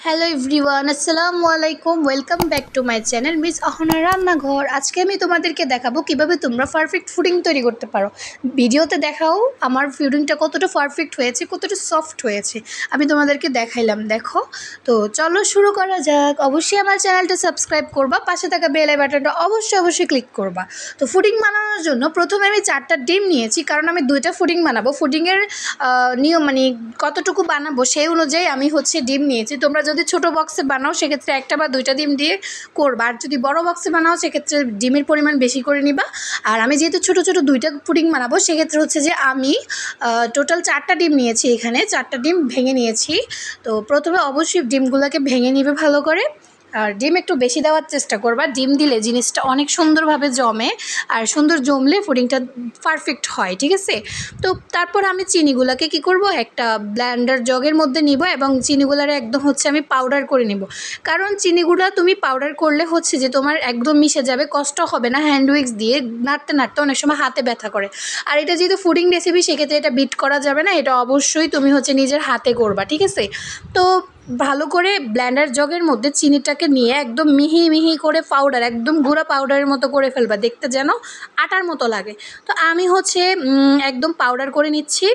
Hello everyone, আসসালামু আলাইকুম। Welcome back to my channel miss অহনার রান্নাঘর। আজকে আমি তোমাদেরকে দেখাবো কিভাবে তোমরা পারফেক্ট ফুডিং তৈরি করতে পারো। ভিডিওতে দেখাও আমার ফুডিংটা কতটা পারফেক্ট হয়েছে, কতটা সফট হয়েছে আমি তোমাদেরকে দেখাইলাম। দেখো, তো চলো শুরু করা যাক। অবশ্যই আমার চ্যানেলটা সাবস্ক্রাইব করবা, পাশে থাকা বেল বাটনটা অবশ্যই ক্লিক করবা। তো ফুডিং বানানোর জন্য প্রথমে আমি 4টা ডিম নিয়েছি, কারণ আমি 2টা ফুডিং বানাবো। ফুডিংয়ের নিয়ম মানে কতটুকু বানাবো সেই অনুযায়ী আমি ডিম নিয়েছি। তোমরা যদি ছোটো বক্সে বানাও সেক্ষেত্রে 1টা বা 2টা ডিম দিয়ে করবা, আর যদি বড় বক্সে বানাও সেক্ষেত্রে ডিমের পরিমাণ বেশি করে নিবা। আর আমি যেহেতু ছোটো 2টা পুডিং বানাবো সেক্ষেত্রে যে আমি টোটাল 4টা ডিম নিয়েছি। এখানে 4টা ডিম ভেঙে নিয়েছি। তো প্রথমে অবশ্যই ডিমগুলোকে ভেঙে নিবে ভালো করে, আর ডিম একটু বেশি দেওয়ার চেষ্টা করবা। ডিম দিলে জিনিসটা অনেক সুন্দরভাবে জমে, আর সুন্দর জমলে পুডিংটা পারফেক্ট হয়, ঠিক আছে। তো তারপর আমি চিনিগুলোকে কি করব, একটা ব্লেন্ডার জগের মধ্যে নিব এবং চিনিগুলারে একদম আমি পাউডার করে নিব। কারণ চিনিগুলো তুমি পাউডার করলে যে তোমার একদম মিশে যাবে, কষ্ট হবে না। হ্যান্ড উইক্স দিয়ে নাড়তে নাড়তে অনেক সময় হাতে ব্যথা করে। আর এটা যেহেতু ফুডিং রেসিপি সেক্ষেত্রে এটা বিট করা যাবে না, এটা অবশ্যই তুমি নিজের হাতে করবা, ঠিক আছে। তো ভালো করে ব্লেন্ডার জগের মধ্যে চিনিটাকে নিয়ে একদম মিহি মিহি করে পাউডার, একদম গুঁড়া পাউডারের মতো করে ফেলবা, দেখতে যেন আটার মতো লাগে। তো আমি একদম পাউডার করে নিচ্ছি।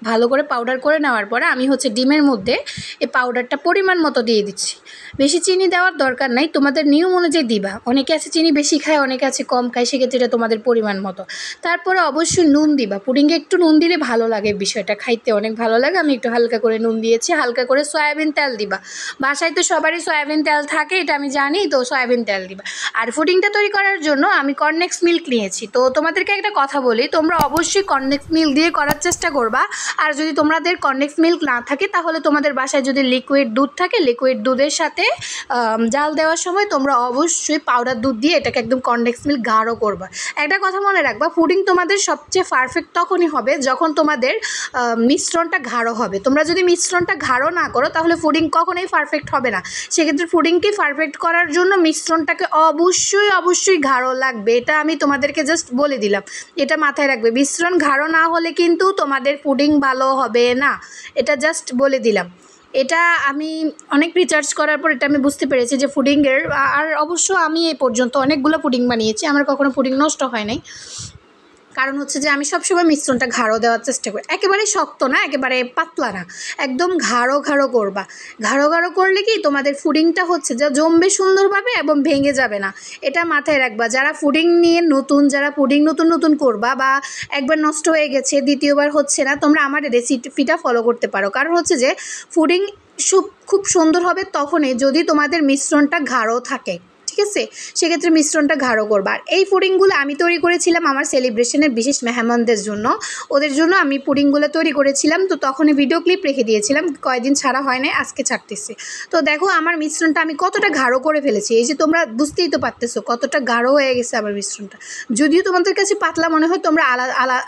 ভালো করে পাউডার করে নেওয়ার পরে আমি ডিমের মধ্যে এই পাউডারটা পরিমাণ মতো দিয়ে দিচ্ছি। বেশি চিনি দেওয়ার দরকার নাই, তোমাদের নিয়ম অনুযায়ী দিবা। অনেকে আছে চিনি বেশি খায়, অনেকে আছে কম খায়, সেক্ষেত্রে এটা তোমাদের পরিমাণ মতো। তারপরে অবশ্যই নুন দিবা। পুডিংয়ে একটু নুন দিলে ভালো লাগে, বিষয়টা খাইতে অনেক ভালো লাগে। আমি একটু হালকা করে নুন দিয়েছি। হালকা করে সয়াবিন তেল দিবা। বাসায় তো সবারই সয়াবিন তেল থাকে, এটা আমি জানি, তো সয়াবিন তেল দিবা। আর পুডিংটা তৈরি করার জন্য আমি কর্নফ্লেক্স মিল্ক নিয়েছি। তো তোমাদেরকে একটা কথা বলি, তোমরা অবশ্যই কর্নফ্লেক্স মিল্ক দিয়ে করার চেষ্টা করবা। আর যদি তোমাদের কর্নফ্লেক্স মিল্ক না থাকে তাহলে তোমাদের বাসায় যদি লিকুইড দুধ থাকে, লিকুইড দুধের সাথে জাল দেওয়ার সময় তোমরা অবশ্যই পাউডার দুধ দিয়ে এটাকে একদম কর্নফ্লেক্স মিল্ক গাঢ় করবা। একটা কথা মনে রাখবা, পুডিং তোমাদের সবচেয়ে পারফেক্ট তখনই হবে যখন তোমাদের মিশ্রণটা গাঢ় হবে। তোমরা যদি মিশ্রণটা গাঢ় না করো তাহলে পুডিং কখনোই পারফেক্ট হবে না। সেক্ষেত্রে পুডিংকে পারফেক্ট করার জন্য মিশ্রণটাকে অবশ্যই গাঢ় লাগবে। এটা আমি তোমাদেরকে জাস্ট বলে দিলাম, এটা মাথায় রাখবে। মিশ্রণ গাঢ় না হলে কিন্তু তোমাদের পুডিং ভালো হবে না, এটা জাস্ট বলে দিলাম। এটা আমি অনেক রিসার্চ করার পর এটা আমি বুঝতে পেরেছি যে পুডিংয়ের, আর অবশ্য আমি এই পর্যন্ত অনেকগুলো পুডিং বানিয়েছি, আমার কখনো পুডিং নষ্ট হয় নাই। কারণ যে আমি সবসময় মিশ্রণটা গাঢ় দেওয়ার চেষ্টা করি। একেবারে শক্ত না, একেবারে পাতলা না, একদম গাঢ় করবা। গাঢ় করলে কি তোমাদের পুডিংটা যা জমবে সুন্দরভাবে এবং ভেঙে যাবে না, এটা মাথায় রাখবা। যারা পুডিং নিয়ে নতুন, যারা পুডিং নতুন করবা বা একবার নষ্ট হয়ে গেছে দ্বিতীয়বার হচ্ছে না, তোমরা আমার রেসিপিটা ফলো করতে পারো। কারণ যে পুডিং খুব সুন্দর হবে তখনই যদি তোমাদের মিশ্রণটা গাঢ় থাকে, ঠিক আছে। সেক্ষেত্রে মিশ্রণটা গাঢ় করবা। আর এই পুডিংগুলো আমি তৈরি করেছিলাম আমার সেলিব্রেশনের বিশেষ মেহমানদের জন্য, ওদের জন্য আমি পুডিংগুলো তৈরি করেছিলাম। তো তখনই ভিডিও ক্লিপ রেখে দিয়েছিলাম, কয়েকদিন ছাড়া হয় না, আজকে ছাড়তেছি। তো দেখো আমার মিশ্রণটা আমি কতটা গাঢ় করে ফেলেছি, এই যে তোমরা বুঝতেই তো পারতেছো কতটা গাঢ় হয়ে গেছে আমার মিশ্রণটা। যদিও তোমাদের কাছে পাতলা মনে হয়, তোমরা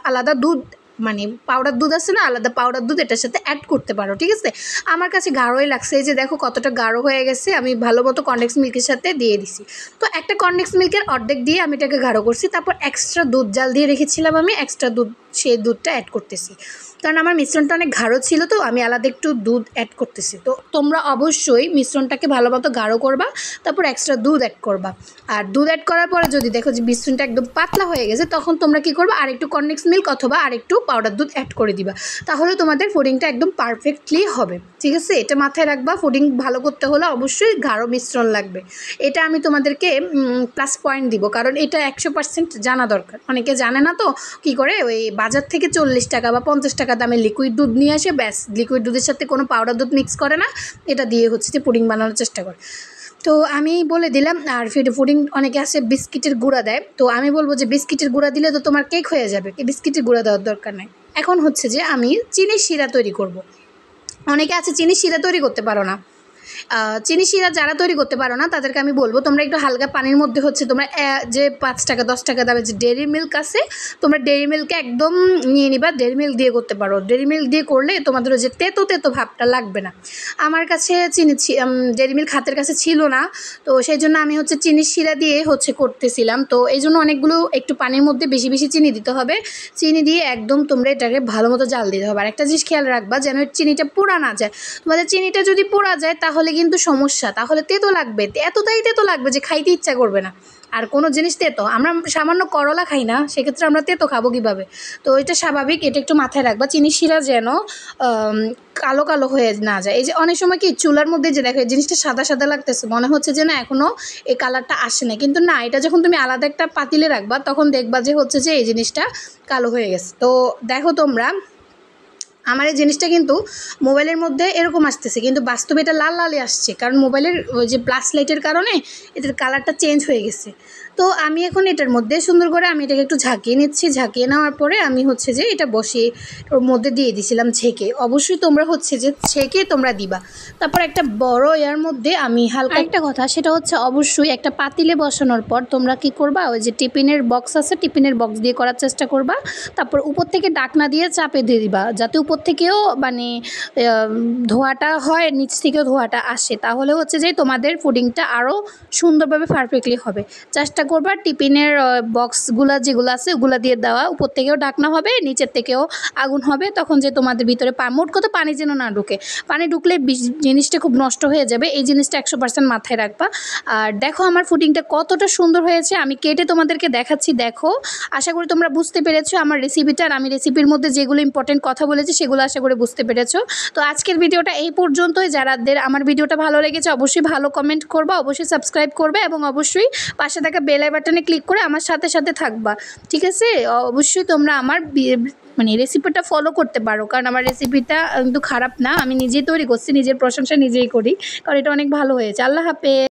আলাদা দুধ, মানে পাউডার দুধ আছে না, আলাদা পাউডার দুধ এটার সাথে অ্যাড করতে পারো, ঠিক আছে। আমার কাছে গাঢ়ই লাগছে। এই যে দেখো কতটা গাঢ় হয়ে গেছে। আমি ভালো মতো কর্নফ্লেক্স মিল্কের সাথে দিয়ে দিছি। তো একটা কর্নফ্লেক্স মিল্কের অর্ধেক দিয়ে আমি এটাকে গাঢ় করছি। তারপর এক্সট্রা দুধ জাল দিয়ে রেখেছিলাম, আমি এক্সট্রা দুধ, সেই দুধটা অ্যাড করতেছি। কারণ আমার মিশ্রণটা অনেক গাঢ় ছিল, তো আমি আলাদা একটু দুধ অ্যাড করতেছি। তো তোমরা অবশ্যই মিশ্রণটাকে ভালো মতো গাঢ় করবা, তারপর এক্সট্রা দুধ অ্যাড করবা। আর দুধ অ্যাড করার পরে যদি দেখো যে মিশ্রণটা একদম পাতলা হয়ে গেছে, তখন তোমরা কী করবা, আরেকটু কর্নফ্লেক্স মিল্ক অথবা আরেকটু পাউডার দুধ অ্যাড করে দিবা। তাহলে তোমাদের পুডিংটা একদম পারফেক্টলি হবে, ঠিক আছে। এটা মাথায় রাখবা, পুডিং ভালো করতে হলে অবশ্যই গাঢ় মিশ্রণ লাগবে। এটা আমি তোমাদেরকে প্লাস পয়েন্ট দিব, কারণ এটা 100% জানা দরকার। অনেকে জানে না, তো কী করে ওই বাজার থেকে 40 টাকা বা 50 টাকা দামে লিকুইড দুধ নিয়ে আসে, ব্যাস লিকুইড দুধের সাথে কোনো পাউডার দুধ মিক্স করে না, এটা দিয়ে যে পুডিং বানানোর চেষ্টা করে। তো আমি বলে দিলাম। আর পুডিং অনেকে আসে বিস্কিটের গুঁড়া দেয়, তো আমি বলবো যে বিস্কিটের গুঁড়া দিলে তো তোমার কেক হয়ে যাবে, বিস্কিটের গুঁড়া দেওয়ার দরকার নেই। এখন যে আমি চিনির শিরা তৈরি করব। অনেকে আছে চিনির শিরা তৈরি করতে পারো না, চিনি শিরা যারা তৈরি করতে পারো না তাদেরকে আমি বলবো তোমরা একটু হালকা পানির মধ্যে হচ্ছে তোমরা যে 5 টাকা 10 টাকা দামে যে ডেইরি মিল্ক আছে তোমরা ডেইরি মিল্ককে একদম নিয়ে নিবা, ডেইরি মিল্ক দিয়ে করতে পারো। ডেইরি মিল্ক দিয়ে করলে তোমাদের যে তেতো তেতো ভাবটা লাগবে না। আমার কাছে ডেইরি মিল্ক হাতের কাছে ছিল না, তো সেই জন্য আমি হচ্ছে চিনি শিরা দিয়ে হচ্ছে করতেছিলাম। তো এই জন্য অনেকগুলো একটু পানির মধ্যে বেশি বেশি চিনি দিতে হবে। চিনি দিয়ে একদম তোমরা এটাকে ভালো মতো জাল দিতে হবে। আর একটা জিনিস খেয়াল রাখবা যেন চিনিটা পোড়া না যায়। তোমাদের চিনিটা যদি পোড়া যায় তাহলে কিন্তু সমস্যা, তাহলে তেতো লাগবে, এতটাই তেতো লাগবে যে খাইতে ইচ্ছা করবে না। আর কোনো জিনিস তেতো, আমরা সামান্য করলা খাই না, সেক্ষেত্রে আমরা তেতো খাবো কীভাবে? তো এটা স্বাভাবিক, এটা একটু মাথায় রাখবা। চিনি শিরা যেন কালো কালো হয়ে না যায়। এই যে অনেক সময় কি চুলার মধ্যে যে দেখো এই জিনিসটা সাদা সাদা লাগতেছে, মনে হচ্ছে যে না এখনও এই কালারটা আসে না, কিন্তু না, এটা যখন তুমি আলাদা একটা পাতিলে রাখবা তখন দেখবা যে হচ্ছে যে এই জিনিসটা কালো হয়ে গেছে। তো দেখো তোমরা আমার এই জিনিসটা কিন্তু মোবাইলের মধ্যে এরকম আসতেছে, কিন্তু বাস্তবে এটা লাল লালই আসছে, কারণ মোবাইলের ওই যে প্লাস লাইটের কারণে এটার কালারটা চেঞ্জ হয়ে গেছে। তো আমি এখন এটার মধ্যে সুন্দর করে আমি এটাকে একটু ঝাঁকিয়ে নিচ্ছি। ঝাঁকিয়ে নেওয়ার পরে আমি হচ্ছে যে এটা বসিয়ে ওর মধ্যে দিয়ে দিয়েছিলাম ছেঁকে। অবশ্যই তোমরা হচ্ছে যে ছেঁকে তোমরা দিবা। তারপর একটা বড় এর মধ্যে আমি হালকা একটা কথা, সেটা হচ্ছে অবশ্যই একটা পাতিলে বসানোর পর তোমরা কি করবা, ওই যে টিফিনের বক্স আছে টিফিনের বক্স দিয়ে করার চেষ্টা করবা। তারপর উপর থেকে ডাকনা দিয়ে চাপে দিয়ে দিবা, যাতে উপর থেকেও মানে ধোঁয়াটা হয়, নিচ থেকেও ধোঁয়াটা আসে, তাহলে হচ্ছে যে তোমাদের পুডিংটা আরও সুন্দরভাবে পারফেক্টলি হবে। চেষ্টা করবা টিফিনের বক্সগুলো যেগুলো আছে ওগুলো দিয়ে দেওয়া, উপর থেকেও ঢাকনা হবে, নিচের থেকেও আগুন হবে, তখন যে তোমাদের ভিতরে মোট কথা পানি যেন না ঢুকে। পানি ঢুকলে জিনিসটা খুব নষ্ট হয়ে যাবে, এই জিনিসটা 100% মাথায় রাখবা। আর দেখো আমার পুডিংটা কতটা সুন্দর হয়েছে, আমি কেটে তোমাদেরকে দেখাচ্ছি। দেখো, আশা করি তোমরা বুঝতে পেরেছো আমার রেসিপিটা, আর আমি রেসিপির মধ্যে যেগুলো ইম্পর্টেন্ট কথা বলেছি সেগুলো আশা করি বুঝতে পেরেছো। তো আজকের ভিডিওটা এই পর্যন্তই। যারাদের আমার ভিডিওটা ভালো লেগেছে অবশ্যই ভালো কমেন্ট করবা, অবশ্যই সাবস্ক্রাইব করবে, এবং অবশ্যই পাশে থাকা বেল বাটনে ক্লিক করে আমার সাথে সাথে থাকবা, ঠিক আছে? অবশ্যই তোমরা আমার মানে রেসিপিটা ফলো করতে পারো, কারণ আমার রেসিপিটা কিন্তু খারাপ না, আমি নিজেই তৈরি করছি, নিজের প্রশংসা নিজেই করি, কারণ এটা অনেক ভালো হয়েছে। আল্লাহ হাফেজ।